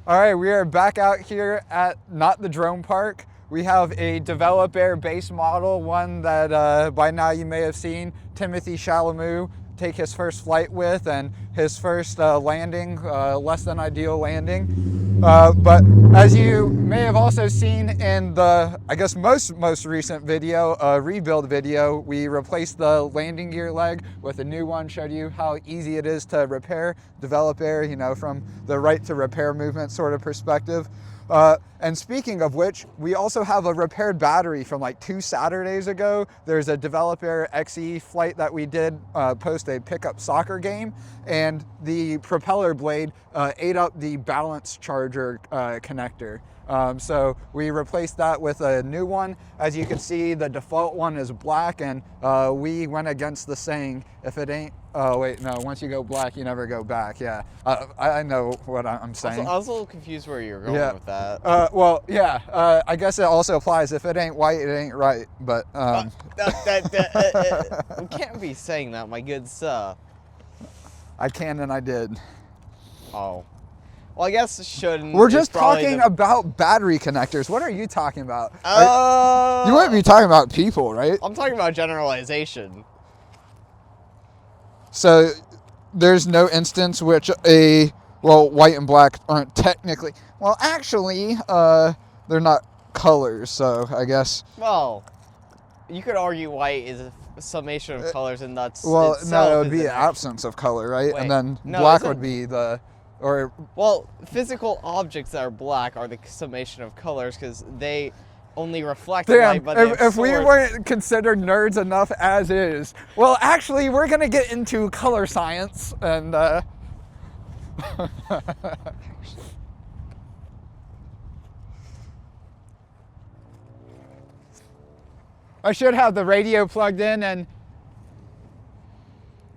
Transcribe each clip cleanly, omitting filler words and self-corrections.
All right, we are back out here at not the drone park. We have a developer base model, one that by now you may have seen Timothy Shallamoo take his first flight with, and his first landing, less than ideal landing. But as you may have also seen in the, I guess, most recent video, rebuild video, we replaced the landing gear leg with a new one, showed you how easy it is to repair, develop air, you know, from the right to repair movement sort of perspective. And speaking of which, we also have a repaired battery from like 2 Saturdays ago. There's a developer XE flight that we did post a pickup soccer game, and the propeller blade ate up the balance charger connector. So we replaced that with a new one. As you can see, the default one is black, and we went against the saying, if it ain't, oh wait, no, once you go black, you never go back. Yeah, I know what I'm saying. I was a little confused where you were going with that. Well, yeah, I guess it also applies, if it ain't white, it ain't right, but... You can't be saying that, my good sir. I can and I did. Oh. Well, I guess shouldn't. We're just talking about battery connectors. What are you talking about? You wouldn't be talking about people, right? I'm talking about generalization. So there's no instance which white and black aren't technically, well, actually, they're not colors, so I guess. Well, you could argue white is a summation of colors, and that's. Well, no, it would be the absence of color, right? Wait, and then no, black would be well, physical objects that are black are the summation of colors because they only reflect light, but if we weren't considered nerds enough as is. Well, actually, we're going to get into color science, and I should have the radio plugged in and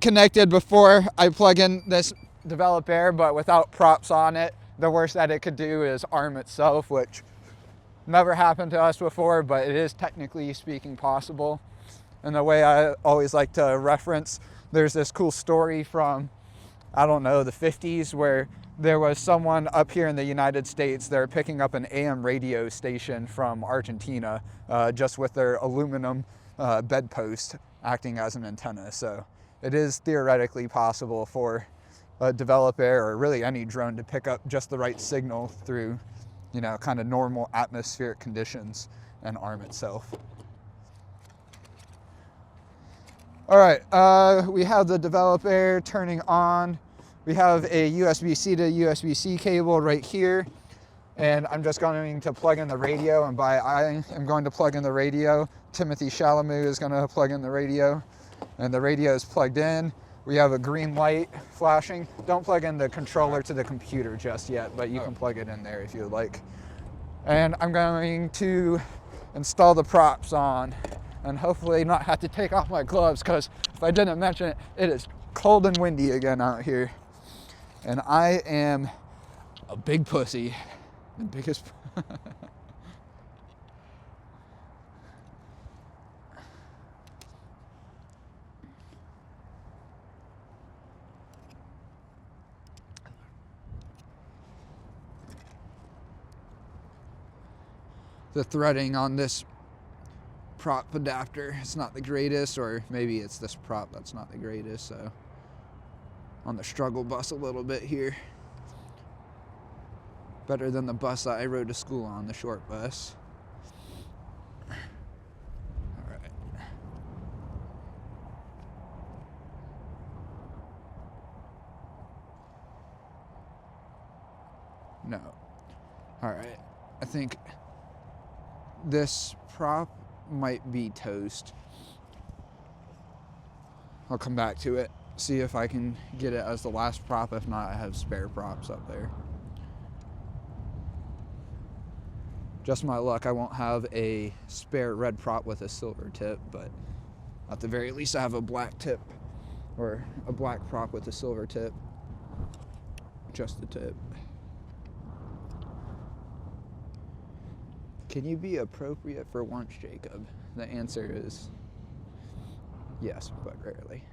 connected before I plug in this develop air, but without props on it, the worst that it could do is arm itself, which never happened to us before, but it is technically speaking possible. And the way I always like to reference, there's this cool story from, I don't know, the 50s, where there was someone up here in the United States, they're picking up an AM radio station from Argentina, just with their aluminum bedpost acting as an antenna. So it is theoretically possible for a develop air, or really any drone, to pick up just the right signal through, you know, kind of normal atmospheric conditions and arm itself. All right, we have the develop air turning on. We have a USB-C to USB-C cable right here, and I'm just going to plug in the radio, and I am going to plug in the radio. Timothy Shallamoo is going to plug in the radio, and the radio is plugged in. We have a green light flashing. Don't plug in the controller to the computer just yet, but you can plug it in there if you would like. And I'm going to install the props on, and hopefully not have to take off my gloves, because if I didn't mention it, it is cold and windy again out here. And I am a big pussy. The biggest... The threading on this prop adapter, it's not the greatest, or maybe it's this prop that's not the greatest, so on the struggle bus a little bit here. Better than the bus that I rode to school on, the short bus. Alright. No. Alright. I think this prop might be toast. I'll come back to it, see if I can get it as the last prop. If not, I have spare props up there. Just my luck, I won't have a spare red prop with a silver tip, but at the very least I have a black tip, or a black prop with a silver tip. Just the tip. Can you be appropriate for once, Jacob? The answer is yes, but rarely.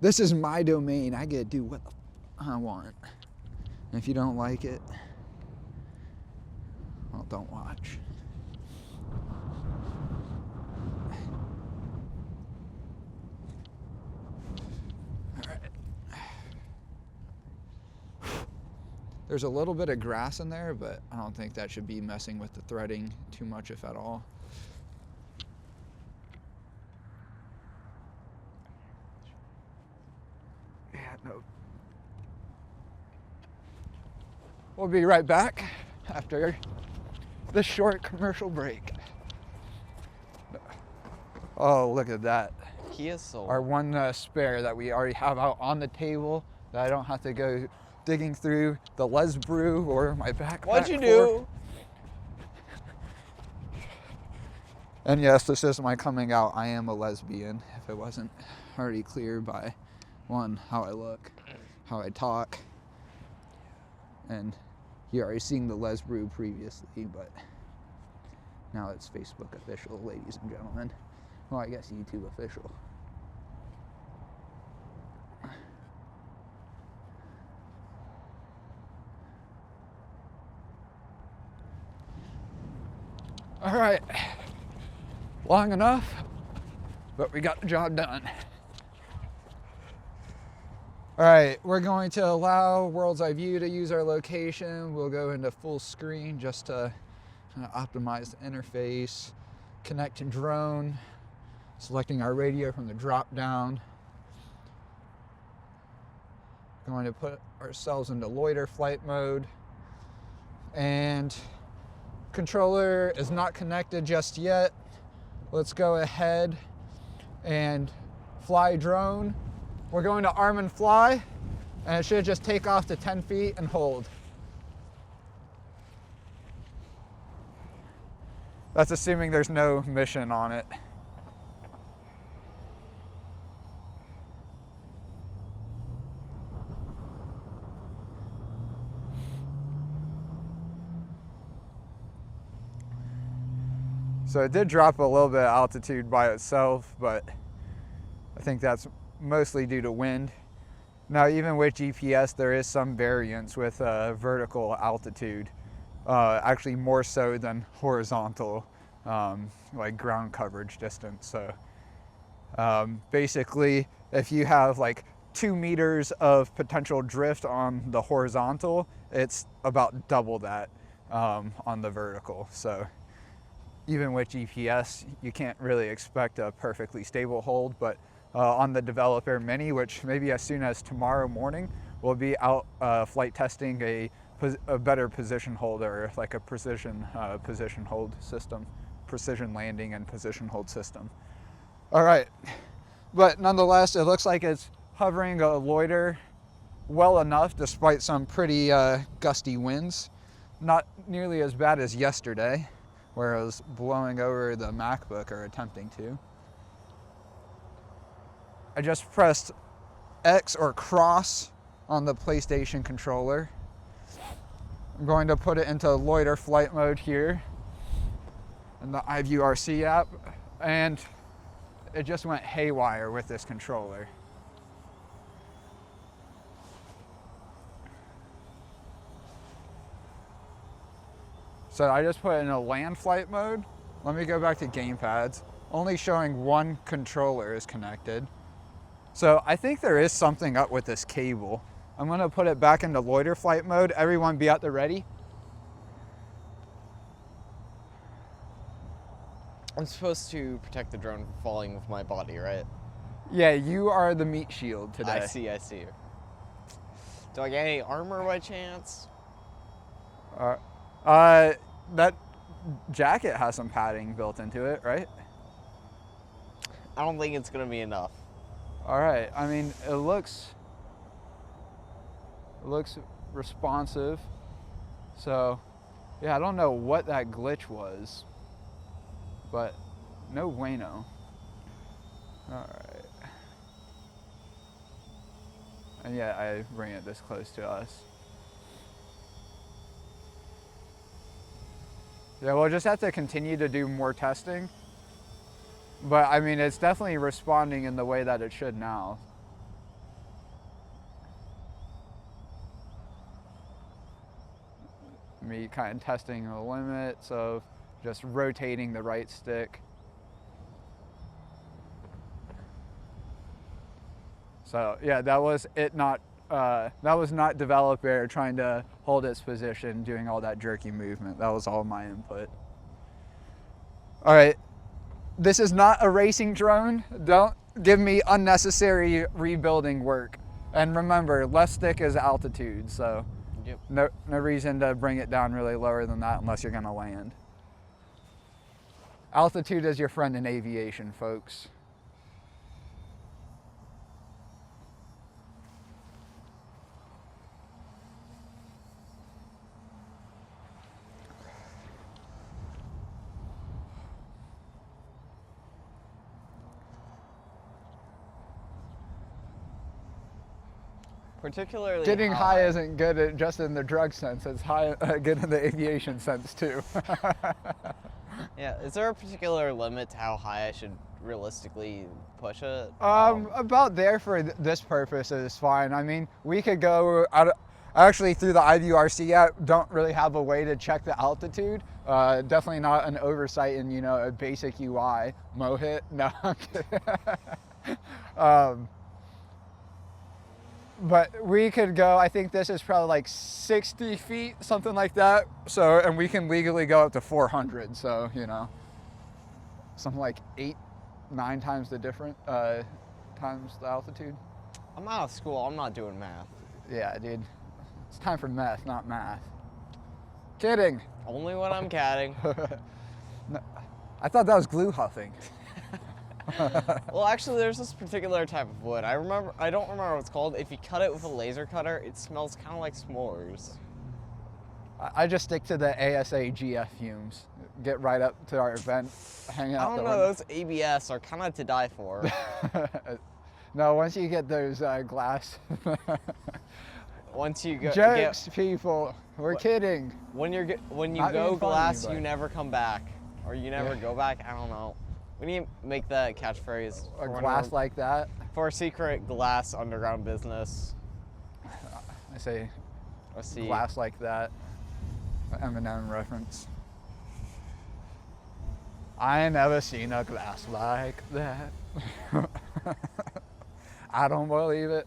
This is my domain. I get to do what the I want. If you don't like it, well, don't watch. There's a little bit of grass in there, but I don't think that should be messing with the threading too much, if at all. Yeah, no. We'll be right back after this short commercial break. Oh, look at that. He is sold. Our one spare that we already have out on the table that I don't have to go digging through the Les Brew or my backpack. What'd you do? And yes, this is my coming out. I am a lesbian, if it wasn't already clear by one, how I look, how I talk. And you already seen the Les Brew previously, but now it's Facebook official, ladies and gentlemen. Well, I guess YouTube official. All right, long enough, but we got the job done. All right, we're going to allow World's iVue to use our location. We'll go into full screen just to kind of optimize the interface, connect to drone, selecting our radio from the drop down. Going to put ourselves into Loiter flight mode, and controller is not connected just yet. Let's go ahead and fly drone. We're going to arm and fly, and it should just take off to 10 feet and hold. That's assuming there's no mission on it. So it did drop a little bit of altitude by itself, but I think that's mostly due to wind. Now, even with GPS, there is some variance with vertical altitude, actually more so than horizontal, like ground coverage distance. So basically, if you have like 2 meters of potential drift on the horizontal, it's about double that on the vertical. So even with GPS, you can't really expect a perfectly stable hold, but on the Developer Mini, which maybe as soon as tomorrow morning, we'll be out flight testing a better position holder, like a precision position hold system, precision landing and position hold system. All right, but nonetheless, it looks like it's hovering a Loiter well enough despite some pretty gusty winds. Not nearly as bad as yesterday, where I was blowing over the MacBook, or attempting to. I just pressed X or cross on the PlayStation controller. I'm going to put it into Loiter flight mode here in the iVue RC app, and it just went haywire with this controller. So I just put it in a land flight mode. Let me go back to gamepads. Only showing one controller is connected. So I think there is something up with this cable. I'm gonna put it back into Loiter flight mode. Everyone be at the ready. I'm supposed to protect the drone from falling with my body, right? Yeah, you are the meat shield today. I see. Do I get any armor by chance? That jacket has some padding built into it, right? I don't think it's gonna be enough. All right, I mean, it looks responsive. So, yeah, I don't know what that glitch was, but no bueno. All right. And yeah, I bring it this close to us. Yeah, we'll just have to continue to do more testing. But I mean, it's definitely responding in the way that it should now. Me kind of testing the limits of just rotating the right stick. So yeah, that was not develop air trying to hold its position, doing all that jerky movement. That was all my input. All right, this is not a racing drone. Don't give me unnecessary rebuilding work. And remember, left stick is altitude, so Yep. no reason to bring it down really lower than that unless you're gonna land. Altitude is your friend in aviation, folks. Particularly Getting high isn't good just in the drug sense. It's good in the aviation sense too. Yeah, is there a particular limit to how high I should realistically push it? About there for this purpose is fine. I mean, we could go actually through the iVue RC app. Don't really have a way to check the altitude. Definitely not an oversight in a basic UI. Mohit, no. I'm kidding. But we could go, I think this is probably like 60 feet, something like that. So, and we can legally go up to 400. So, something like 8-9 times the times the altitude. I'm out of school, I'm not doing math. Yeah, dude. It's time for meth, not math. Kidding. Only when I'm catting. No, I thought that was glue huffing. Well, actually, there's this particular type of wood. I don't remember what it's called. If you cut it with a laser cutter, it smells kind of like s'mores. I just stick to the ASA GF fumes. Get right up to our event, hang out. I don't know, those ABS are kind of to die for. No, once you get those glass. Once you go. Jokes, people. We're kidding. When you Not go being funny, glass, but- you never come back, or you never go back. I don't know. We need to make that catchphrase. A glass like that. For a secret glass underground business. I say Let's see. glass like that. Eminem reference. I ain't never seen a glass like that. I don't believe it.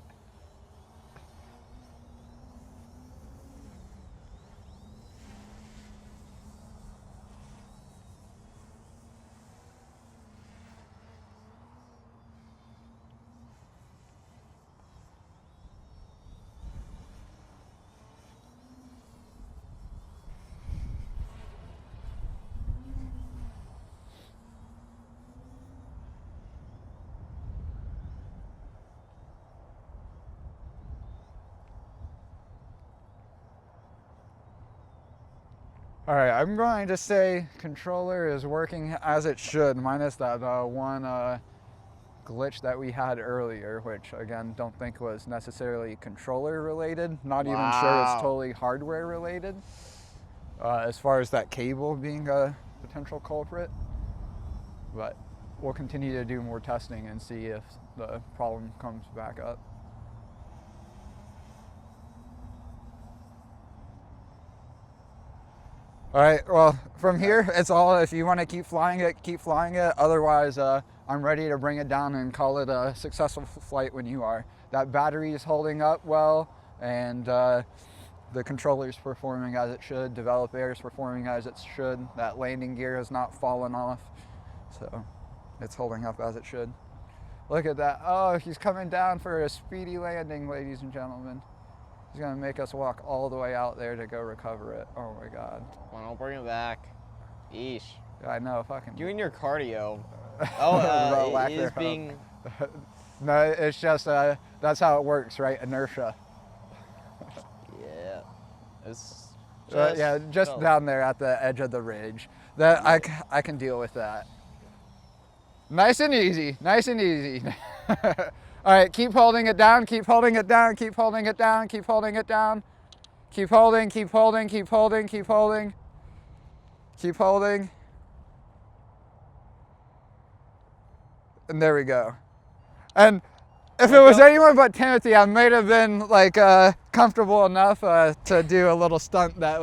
All right, I'm going to say controller is working as it should, minus that one glitch that we had earlier, which again, don't think was necessarily controller related. Not even sure it's totally hardware related, as far as that cable being a potential culprit. But we'll continue to do more testing and see if the problem comes back up. All right, well, from here, it's all, if you want to keep flying it, keep flying it. Otherwise, I'm ready to bring it down and call it a successful flight when you are. That battery is holding up well, and the controller's performing as it should. Develop Air is performing as it should. That landing gear has not fallen off, so it's holding up as it should. Look at that. Oh, he's coming down for a speedy landing, ladies and gentlemen. He's gonna make us walk all the way out there to go recover it. Oh my God. Well, I'll bring it back. Eesh. I know, fucking. You and your cardio. Oh, it is being. No, it's just, that's how it works, right? Inertia. Yeah. It's just down there at the edge of the ridge. That I can deal with that. Nice and easy, nice and easy. All right, keep holding it down, keep holding it down, keep holding it down, keep holding it down. Keep holding, keep holding, keep holding, keep holding. Keep holding. And there we go. And if it was anyone but Timothy, I might have been like comfortable enough to do a little stunt that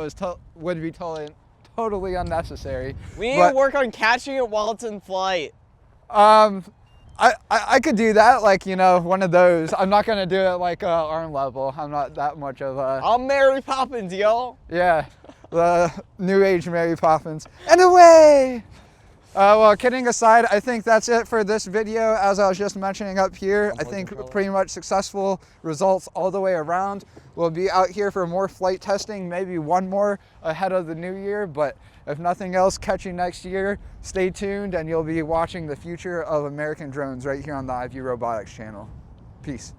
would be totally unnecessary. We need to work on catching it while it's in flight. I could do that, like, you know, one of those. I'm not gonna do it like arm level. I'm not that much of a... I'm Mary Poppins, yo. Yeah, the new age Mary Poppins. And away! Well, kidding aside, I think that's it for this video. As I was just mentioning up here, I think pretty much successful results all the way around. We'll be out here for more flight testing, maybe one more ahead of the new year, but if nothing else, catch you next year. Stay tuned and you'll be watching the future of American drones right here on the iVue Robotics channel. Peace.